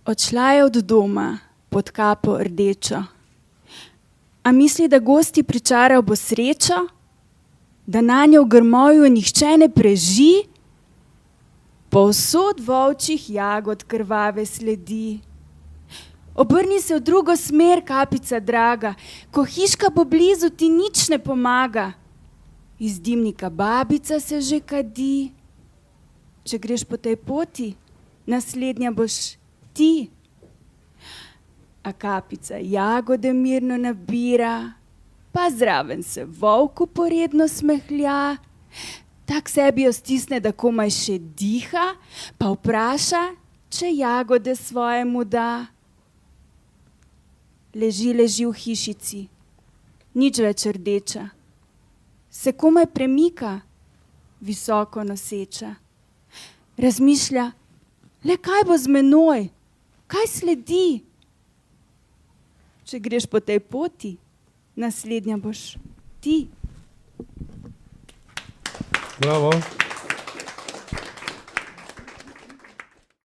Odšla je od doma pod kapo rdečo. A misli, da gosti pričaral bo srečo, da nanjo v grmoju nihče ne preži? Povsod volčjih jagod krvave sledi. Obrni se v drugo smer, kapica draga, ko hiška bo blizu, ti nič ne pomaga. Iz dimnika babica se že kadi. Če greš po tej poti, naslednja boš ti. A kapica jagode mirno nabira, pa zraven se volku poredno smehlja. Tak sebi jo stisne, da komaj še diha, pa vpraša, če jagode svojemu da. Leži v hišici, nič več rdeča. Se komaj premika, visoko noseča. Razmišlja, le kaj bo z menoj, kaj sledi? Če greš po tej poti, naslednja boš ti. Bravo.